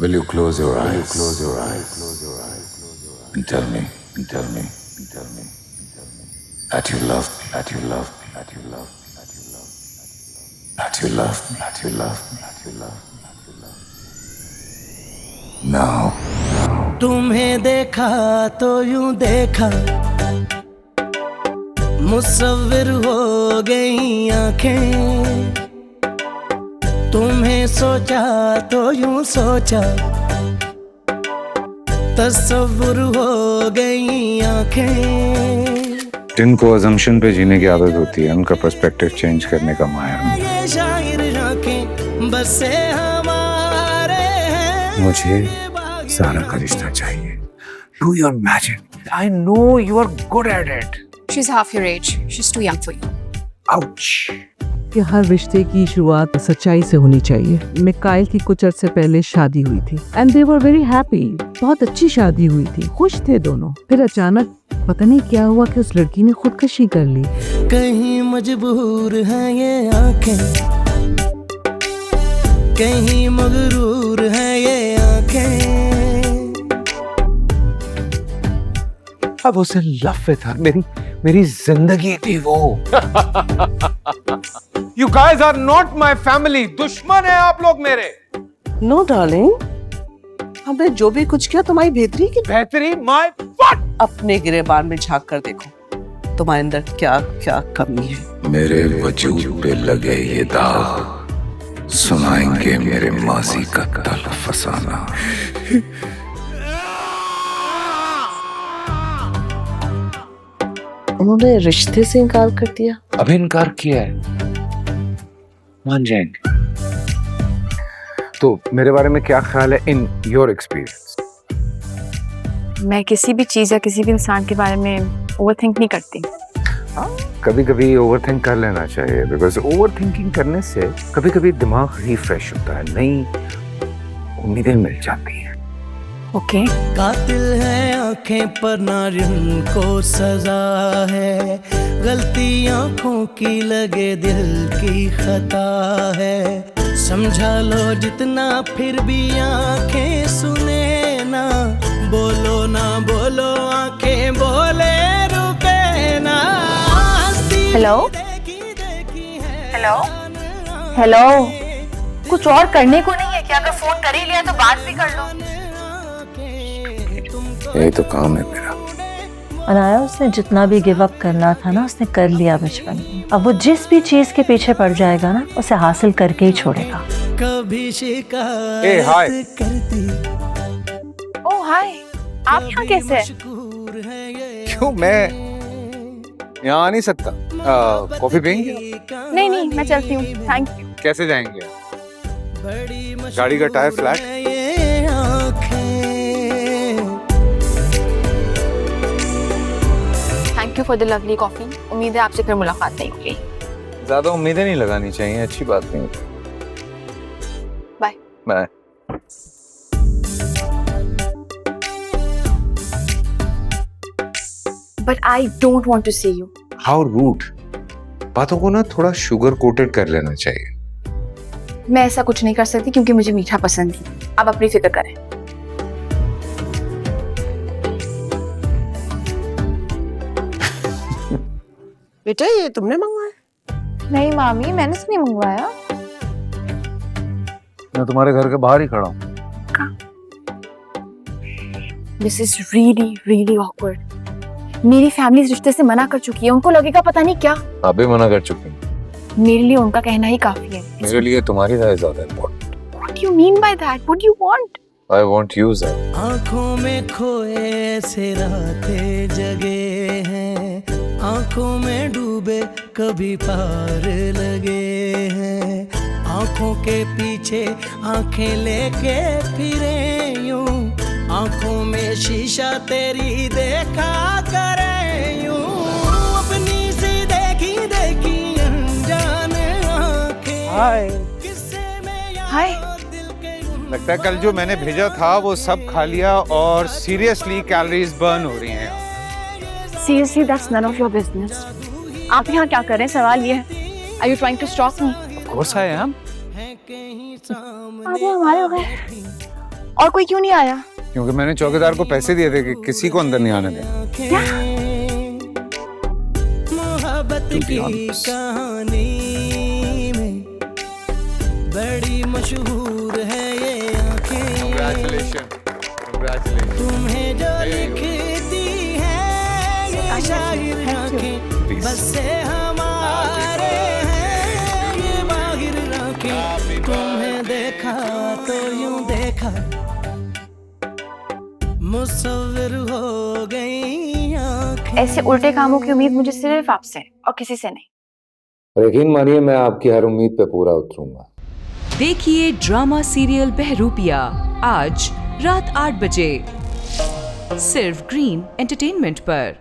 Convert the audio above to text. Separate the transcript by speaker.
Speaker 1: Will you close your eyes? Will you close your eyes? Close your eyes. And tell me, and tell me, and tell me, and tell me that you love me, that you love me, that you love me, that you love me, that you love me, that you love me, that you love me, that you love me. Now.
Speaker 2: तुम्हें देखा तो यूं देखा, मुसव्विर हो गई आंखें। तुम्हें सोचा तो यूं सोचा, तसव्वुर हो गई आंखें।
Speaker 1: जिनको अजम्पशन पे जीने की आदत होती है उनका पर्सपेक्टिव चेंज करने का माया।
Speaker 2: ये शायर आंखें बसे हमारे हैं।
Speaker 1: मुझे सारा का रिश्ता चाहिए।
Speaker 3: Do your magic. I know you are good at it.
Speaker 4: She's half your age. She's too young for you.
Speaker 3: Ouch.
Speaker 5: कि हर रिश्ते की शुरुआत सच्चाई से होनी चाहिए। मिकाइल की कुछ अरसे पहले शादी हुई थी and they were very happy. बहुत अच्छी शादी हुई थी, खुश थे दोनों। फिर अचानक पता नहीं क्या हुआ कि उस लड़की ने खुदकुशी कर ली।
Speaker 2: कहीं मजबूर हैं ये आंखें, कहीं मगरूर हैं ये आंखें।
Speaker 3: अब उसे लव में था, मेरी जिंदगी थी वो। You guys are not my family. दुश्मन है आप लोग मेरे।
Speaker 6: नो डार्लिंग, हमने जो भी कुछ किया तुम्हारी बेहतरी की।
Speaker 3: बेहतरी my what?
Speaker 6: अपने गिरेबान में झांक कर देखो, तुम्हारे अंदर क्या क्या कमी है।
Speaker 1: मेरे वजूद पे लगे ये दाग सुनाएंगे मेरे माजी का तल फसाना।
Speaker 6: उन्होंने रिश्ते से इनकार कर दिया।
Speaker 3: अभी इनकार किया है, मान जाएंगे। तो मेरे बारे में क्या ख्याल है इन योर एक्सपीरियंस?
Speaker 4: मैं किसी भी चीज या किसी भी इंसान के बारे में ओवरथिंक नहीं करती।
Speaker 3: कभी कभी ओवरथिंक कर लेना चाहिए, बिकॉज ओवरथिंकिंग करने से कभी कभी दिमाग रिफ्रेश होता है, नई उम्मीदें मिल जाती हैं।
Speaker 4: ओके।
Speaker 2: कातिल है आंखें पर ना जिनको सजा है, गलती आंखों की लगे दिल की खता है। समझा लो जितना फिर भी आंखें सुने ना, बोलो ना बोलो आंखें बोले रुके ना।
Speaker 4: हेलो हेलो हेलो, कुछ और करने को नहीं है क्या? अगर फोन कर ही लिया तो बात भी कर लो।
Speaker 1: यही तो काम है मेरा।
Speaker 7: अनाया, उसने जितना भी गिव अप करना था ना, उसने कर लिया बचपन में। अब वो जिस भी चीज के पीछे पड़ जाएगा ना, उसे हासिल करके ही छोड़ेगा।
Speaker 2: कभी शिकायत करती।
Speaker 4: ओह हाय, आप यहाँ कैसे हैं?
Speaker 3: क्यों, मैं यहाँ आ नहीं सकता? कॉफी पियेंगे?
Speaker 4: नहीं नहीं, मैं चलती हूँ, थैंक यू।
Speaker 3: कैसे जाएंगे? गाड़ी का tyre flat.
Speaker 4: Thank you for the lovely coffee. उम्मीद है आपसे फिर मुलाकात नहीं होगी।
Speaker 3: ज्यादा उम्मीदें नहीं लगानी चाहिए, अच्छी बात नहीं।
Speaker 4: Bye
Speaker 3: bye.
Speaker 4: But I don't want to see you.
Speaker 3: How rude. बातों को ना थोड़ा शुगर कोटेड कर लेना चाहिए।
Speaker 4: मैं ऐसा कुछ नहीं कर सकती क्योंकि मुझे मीठा पसंद है। आप अपनी फिक्र करें।
Speaker 6: बेटा, ये तुमने मंगवाया?
Speaker 4: नहीं मामी, मैंने तो नहीं मंगवाया।
Speaker 3: मैं तुम्हारे घर के बाहर ही खड़ा हूँ।
Speaker 4: This is really really awkward. मेरी फैमिली इस रिश्ते से मना कर चुकी है। उनको लगेगा पता नहीं क्या।
Speaker 3: आप भी मना कर चुके हैं।
Speaker 4: मेरे लिए उनका कहना ही काफी है।
Speaker 3: मेरे लिए तुम्हारी राय ज्यादा important.
Speaker 4: What do you mean by that? What do you want?
Speaker 3: I want you, sir.
Speaker 2: आँखों में खोए ऐसे रातें जगे हैं, आँखों में डूबे कभी पार लगे हैं। आँखों के पीछे आँखें लेके फिरे यूं, आँखों में शीशा तेरी देखा करे यूं। अपनी सी देखी देखी अनजान आँखें।
Speaker 3: हाय।
Speaker 4: हाय।
Speaker 3: लगता है कल जो मैंने भेजा था वो सब खा लिया और सीरियसली कैलोरीज बर्न हो रही हैं।
Speaker 4: Seriously, that's none of your business. आप यहाँ क्या कर रहे हैं? सवाल ये है। Are you trying to stalk me?
Speaker 3: Of course I am.
Speaker 4: आप हमारे हो गए और कोई क्यों नहीं आया?
Speaker 3: क्योंकि मैंने चौकीदार को पैसे दिए थे कि किसी को अंदर नहीं आने देना।
Speaker 2: मोहब्बत की कहानी में बड़ी मशहूर है ये आंखें। तुम्हें जो लिखती है ये शायर आंखें, बस से हमारे हैं ये बाहिर आंखें। तुम्हें देखा तो यूं देखा, मुसव्विर हो गई आंखें।
Speaker 4: ऐसे उल्टे कामों की उम्मीद मुझे सिर्फ आपसे है और किसी से नहीं।
Speaker 3: और यकीन मानिए मैं आपकी हर उम्मीद पे पूरा उतरूंगा।
Speaker 8: देखिए ड्रामा सीरियल बहरूपिया आज रात 8 बजे सिर्फ ग्रीन एंटरटेनमेंट पर।